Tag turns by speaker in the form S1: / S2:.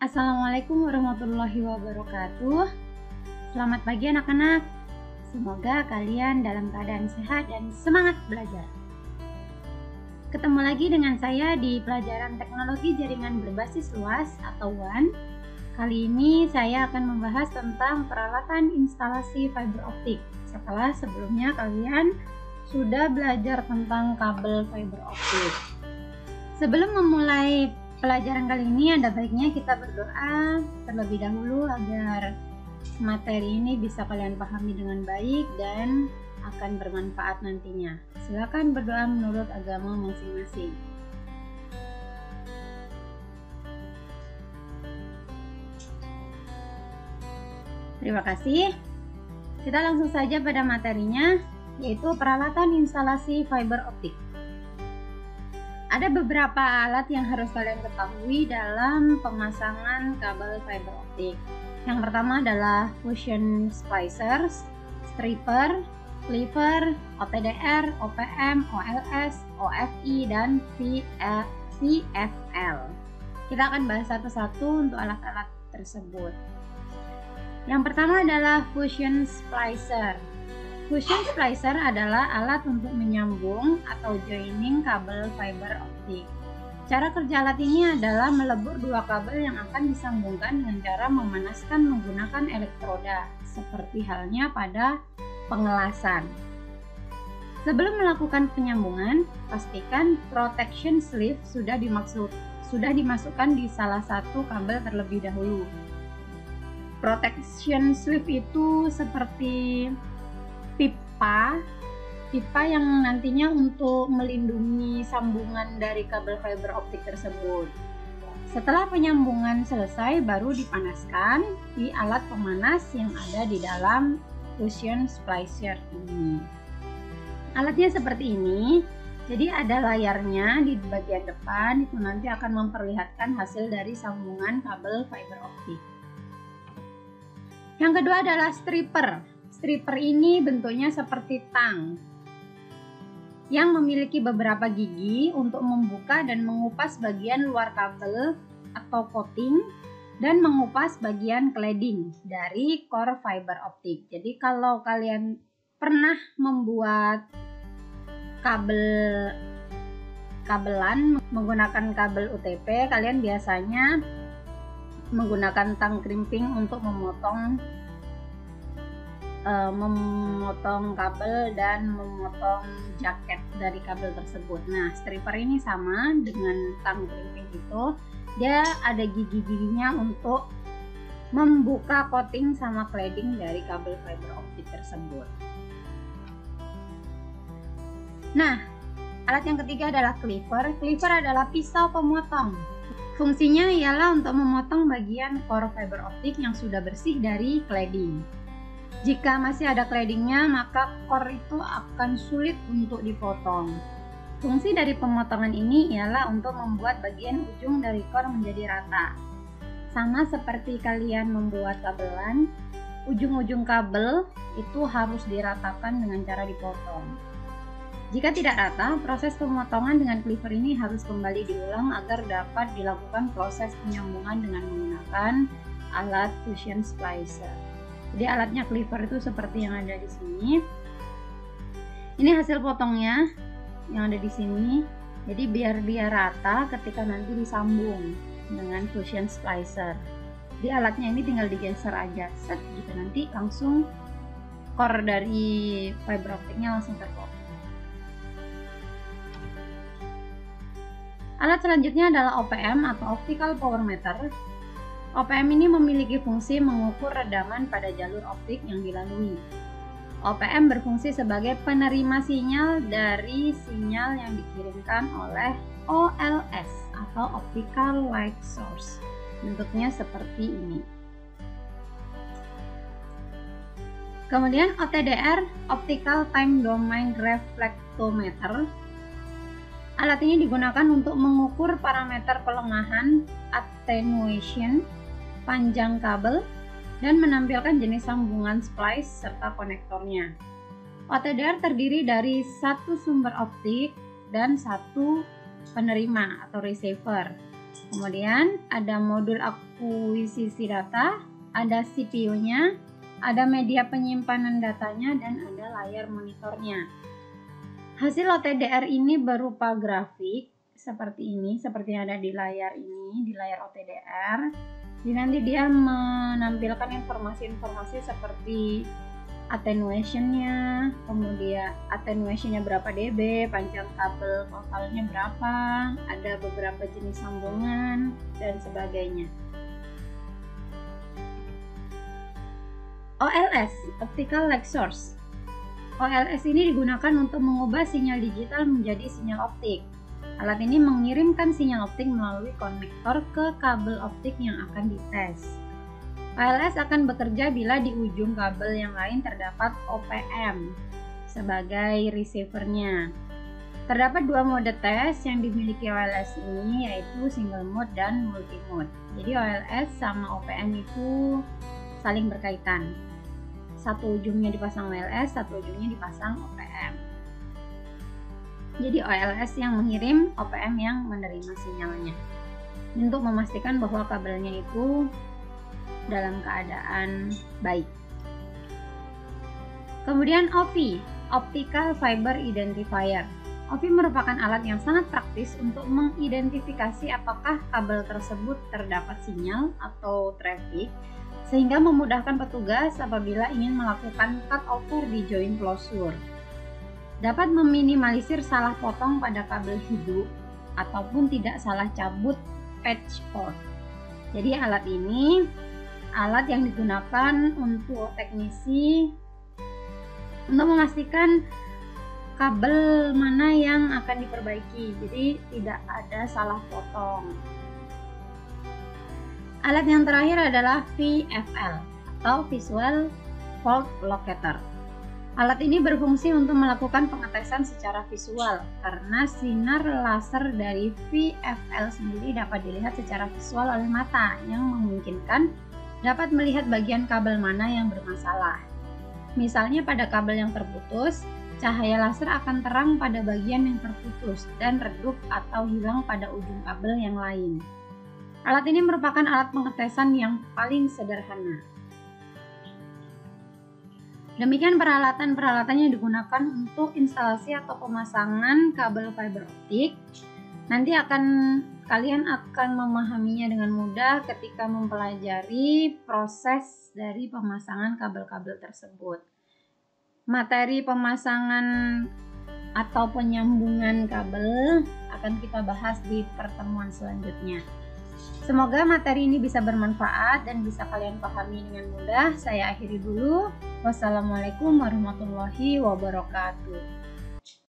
S1: Assalamualaikum warahmatullahi wabarakatuh. Selamat pagi anak-anak. Semoga kalian dalam keadaan sehat dan semangat belajar. Ketemu lagi dengan saya di pelajaran teknologi jaringan berbasis luas atau WAN. Kali ini saya akan membahas tentang peralatan instalasi fiber optik. Setelah sebelumnya kalian sudah belajar tentang kabel fiber optik. Sebelum memulai pelajaran kali ini, ada baiknya kita berdoa terlebih dahulu agar materi ini bisa kalian pahami dengan baik dan akan bermanfaat nantinya. Silakan berdoa menurut agama masing-masing. Terima kasih. Kita langsung saja pada materinya, yaitu peralatan instalasi fiber optik. Ada beberapa alat yang harus kalian ketahui dalam pemasangan kabel fiber optik. Yang pertama adalah fusion splicers, stripper, cleaver, OTDR, OPM, OLS, OFI, dan VFL. Kita akan bahas satu-satu untuk alat-alat tersebut. Yang pertama adalah fusion splicer. Fusion splicer adalah alat untuk menyambung atau joining kabel fiber optik. Cara kerja alat ini adalah melebur dua kabel yang akan disambungkan dengan cara memanaskan menggunakan elektroda, seperti halnya pada pengelasan. Sebelum melakukan penyambungan, pastikan protection sleeve sudah dimasukkan di salah satu kabel terlebih dahulu. Protection sleeve itu seperti pipa yang nantinya untuk melindungi sambungan dari kabel fiber optik tersebut. Setelah penyambungan selesai, baru dipanaskan di alat pemanas yang ada di dalam fusion splicer ini. Alatnya seperti ini. Jadi ada layarnya di bagian depan, itu nanti akan memperlihatkan hasil dari sambungan kabel fiber optik. Yang kedua adalah stripper. Stripper ini bentuknya seperti tang yang memiliki beberapa gigi untuk membuka dan mengupas bagian luar kabel atau coating dan mengupas bagian cladding dari core fiber optik. Jadi kalau kalian pernah membuat kabelan menggunakan kabel UTP, kalian biasanya menggunakan tang crimping untuk memotong kabel dan memotong jaket dari kabel tersebut. Nah, stripper ini sama dengan tang crimping itu, dia ada gigi-giginya untuk membuka coating sama cladding dari kabel fiber optik tersebut. Nah, alat yang ketiga adalah cleaver. Cleaver adalah pisau pemotong. Fungsinya ialah untuk memotong bagian core fiber optik yang sudah bersih dari cladding. Jika masih ada claddingnya, maka core itu akan sulit untuk dipotong. Fungsi dari pemotongan ini ialah untuk membuat bagian ujung dari core menjadi rata. Sama seperti kalian membuat kabelan, ujung-ujung kabel itu harus diratakan dengan cara dipotong. Jika tidak rata, proses pemotongan dengan cleaver ini harus kembali diulang agar dapat dilakukan proses penyambungan dengan menggunakan alat fusion splicer. Jadi alatnya cleaver itu seperti yang ada di sini. Ini hasil potongnya yang ada di sini. Jadi biar dia rata ketika nanti disambung dengan fusion splicer. Di alatnya ini tinggal digeser aja, set gitu, nanti langsung core dari fiber optiknya langsung terpotong. Alat selanjutnya adalah OPM atau Optical Power Meter. OPM ini memiliki fungsi mengukur redaman pada jalur optik yang dilalui. OPM berfungsi sebagai penerima sinyal dari sinyal yang dikirimkan oleh OLS atau Optical Light Source. Bentuknya seperti ini. Kemudian OTDR, Optical Time Domain Reflectometer. Alat ini digunakan untuk mengukur parameter pelemahan, attenuation, panjang kabel, dan menampilkan jenis sambungan splice serta konektornya. OTDR terdiri dari satu sumber optik dan satu penerima atau receiver. Kemudian ada modul akuisisi data, ada CPU-nya, ada media penyimpanan datanya, dan ada layar monitornya. Hasil OTDR ini berupa grafik seperti ini, seperti yang ada di layar ini, di layar OTDR. Jadi nanti dia menampilkan informasi-informasi seperti attenuation-nya, kemudian attenuation-nya berapa dB, panjang kabel totalnya berapa, ada beberapa jenis sambungan, dan sebagainya. OLS, Optical Light Source. OLS ini digunakan untuk mengubah sinyal digital menjadi sinyal optik. Alat ini mengirimkan sinyal optik melalui konektor ke kabel optik yang akan dites. OLS akan bekerja bila di ujung kabel yang lain terdapat OPM sebagai receivernya. Terdapat dua mode tes yang dimiliki OLS ini, yaitu single mode dan multi mode. Jadi OLS sama OPM itu saling berkaitan. Satu ujungnya dipasang OLS, satu ujungnya dipasang OPM. Jadi OLS yang mengirim, OPM yang menerima sinyalnya. Untuk memastikan bahwa kabelnya itu dalam keadaan baik. Kemudian OFI, Optical Fiber Identifier. OFI merupakan alat yang sangat praktis untuk mengidentifikasi apakah kabel tersebut terdapat sinyal atau traffic, sehingga memudahkan petugas apabila ingin melakukan cut over di joint closure. Dapat meminimalisir salah potong pada kabel hidup ataupun tidak salah cabut patch cord. Jadi alat ini alat yang digunakan untuk teknisi untuk memastikan kabel mana yang akan diperbaiki, jadi tidak ada salah potong. Alat yang terakhir adalah VFL atau Visual Fault Locator. Alat ini berfungsi untuk melakukan pengetesan secara visual karena sinar laser dari VFL sendiri dapat dilihat secara visual oleh mata yang memungkinkan dapat melihat bagian kabel mana yang bermasalah. Misalnya pada kabel yang terputus, cahaya laser akan terang pada bagian yang terputus dan redup atau hilang pada ujung kabel yang lain. Alat ini merupakan alat pengetesan yang paling sederhana. Demikian peralatan-peralatan yang digunakan untuk instalasi atau pemasangan kabel fiber optik. Nanti kalian akan memahaminya dengan mudah ketika mempelajari proses dari pemasangan kabel-kabel tersebut. Materi pemasangan atau penyambungan kabel akan kita bahas di pertemuan selanjutnya. Semoga materi ini bisa bermanfaat dan bisa kalian pahami dengan mudah. Saya akhiri dulu. Wassalamualaikum warahmatullahi wabarakatuh.